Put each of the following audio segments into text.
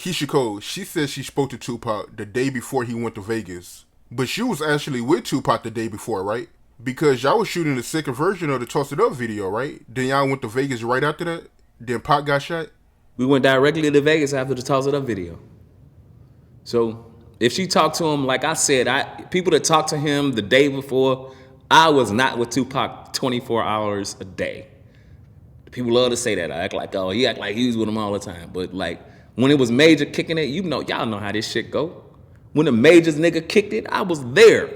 Keyshia Cole, she said she spoke to Tupac the day before he went to Vegas. But she was actually with Tupac the day before, right? Because y'all was shooting the second version of the Toss It Up video, right? Then y'all went to Vegas right after that? Then Pac got shot? We went directly to Vegas after the Toss It Up video. So if she talked to him, like I said, people that talked to him the day before, I was not with Tupac 24 hours a day. People love to say that. I act like, oh, he act like he was with him all the time. But like when it was Major kicking it, y'all know how this shit go. When the Majors nigga kicked it, I was there.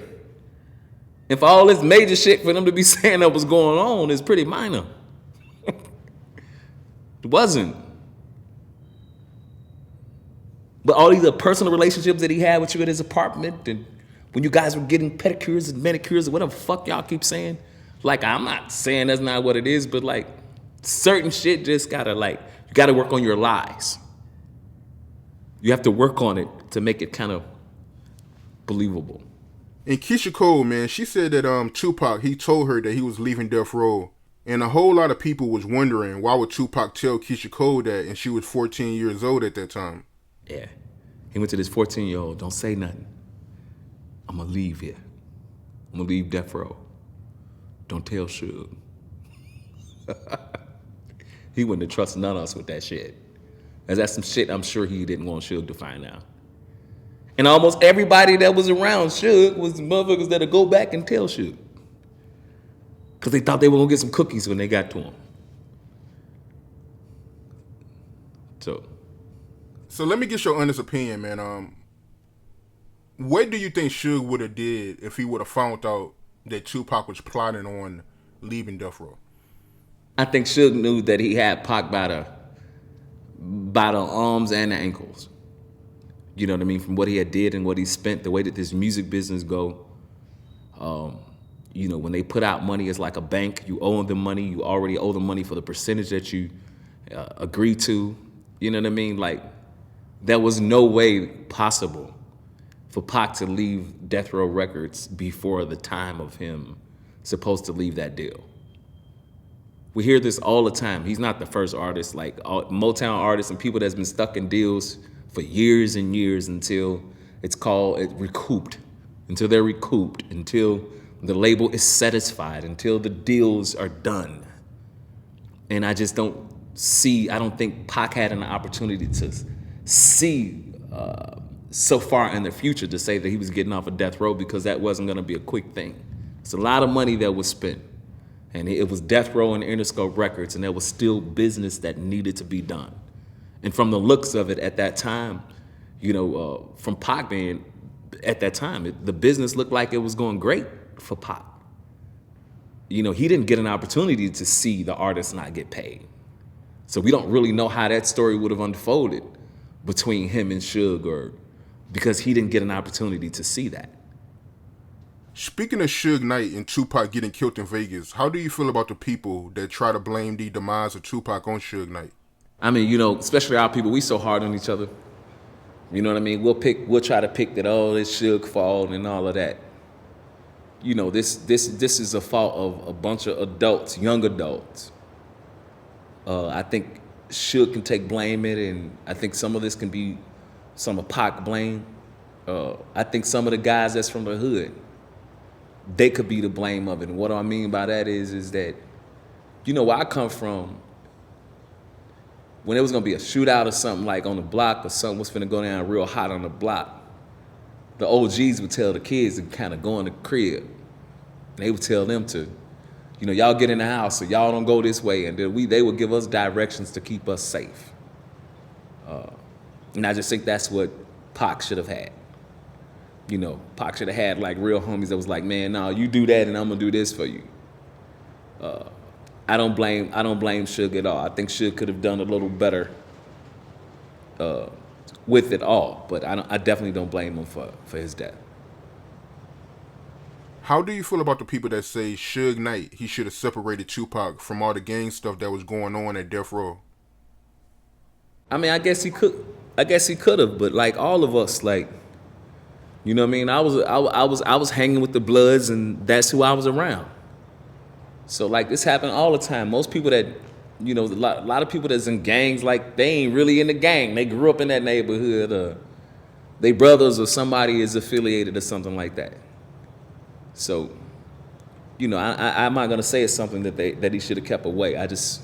And for all this major shit for them to be saying that was going on is pretty minor. It wasn't. But all these personal relationships that he had with you at his apartment, and when you guys were getting pedicures and manicures or whatever the fuck y'all keep saying, like, I'm not saying that's not what it is, but like certain shit just gotta you gotta work on your lies. You have to work on it to make it kind of believable. And Keyshia Cole, man, she said that Tupac, he told her that he was leaving Death Row. And a whole lot of people was wondering, why would Tupac tell Keyshia Cole that, and she was 14 years old at that time? Yeah. He went to this 14-year-old, don't say nothing. I'm gonna leave here. I'm gonna leave Death Row. Don't tell Suge. He wouldn't have trusted none of us with that shit. And that's some shit I'm sure he didn't want Suge to find out. And almost everybody that was around Suge was the motherfuckers that'll go back and tell Suge. Because they thought they were gonna get some cookies when they got to him. So let me get your honest opinion, man. What do you think Suge would have did if he would have found out that Tupac was plotting on leaving Death Row? I think Suge knew that he had Pac by the arms and the ankles. You know what I mean? From what he had did and what he spent, the way that this music business go. When they put out money, it's like a bank. You owe them money. You already owe them money for the percentage that you agree to. You know what I mean? Like, there was no way possible for Pac to leave Death Row Records before the time of him supposed to leave that deal. We hear this all the time. He's not the first artist. Like Motown artists and people that's been stuck in deals for years and years until recouped, until they're recouped, until the label is satisfied, until the deals are done. And I just don't think Pac had an opportunity to see so far in the future to say that he was getting off of Death Row, because that wasn't gonna be a quick thing. It's a lot of money that was spent. And it was Death Row and Interscope Records, and there was still business that needed to be done. And from the looks of it at that time, from Pac being at that time, the business looked like it was going great for Pac. He didn't get an opportunity to see the artists not get paid. So we don't really know how that story would have unfolded between him and Suge, because he didn't get an opportunity to see that. Speaking of Suge Knight and Tupac getting killed in Vegas, how do you feel about the people that try to blame the demise of Tupac on Suge Knight? I mean, especially our people, we so hard on each other. You know what I mean? We'll try to pick that, it's Suge fault and all of that. This is a fault of a bunch of adults, young adults. I think Suge can take blame in it, and I think some of this can be some of Pac blame. I think some of the guys that's from the hood, they could be the blame of it. And what I mean by that is that, where I come from, when it was gonna be a shootout or something like on the block, or something was finna go down real hot on the block, the OGs would tell the kids to kind of go in the crib. And they would tell them to, y'all get in the house, so y'all don't go this way. And then they would give us directions to keep us safe. And I just think that's what Pac should have had. Pac should have had like real homies that was like, man, no, you do that and I'm gonna do this for you. I don't blame Suge at all. I think Suge could have done a little better with it all, but I definitely don't blame him for his death. How do you feel about the people that say Suge Knight, he should have separated Tupac from all the gang stuff that was going on at Death Row? I mean, I guess he could have, but like all of us, like, you know what I mean? I was hanging with the Bloods, and that's who I was around. So like this happened all the time. Most people that You know, a lot of people that's in gangs, like, they ain't really in the gang. They grew up in that neighborhood. They brothers or somebody is affiliated or something like that. So, you know, I'm not gonna say it's something that he should have kept away. I just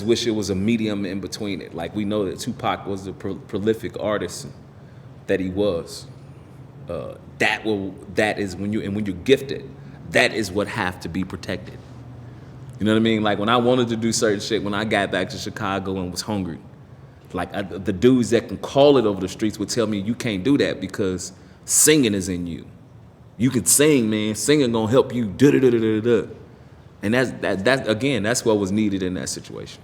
wish it was a medium in between it. Like, we know that Tupac was the prolific artist that he was. That is when you're gifted, that is what have to be protected. You know what I mean? Like, when I wanted to do certain shit, when I got back to Chicago and was hungry, like, the dudes that can call it over the streets would tell me, you can't do that because singing is in you. You can sing, man. Singing gonna help you. Da da da da da da. And that's again, that's what was needed in that situation.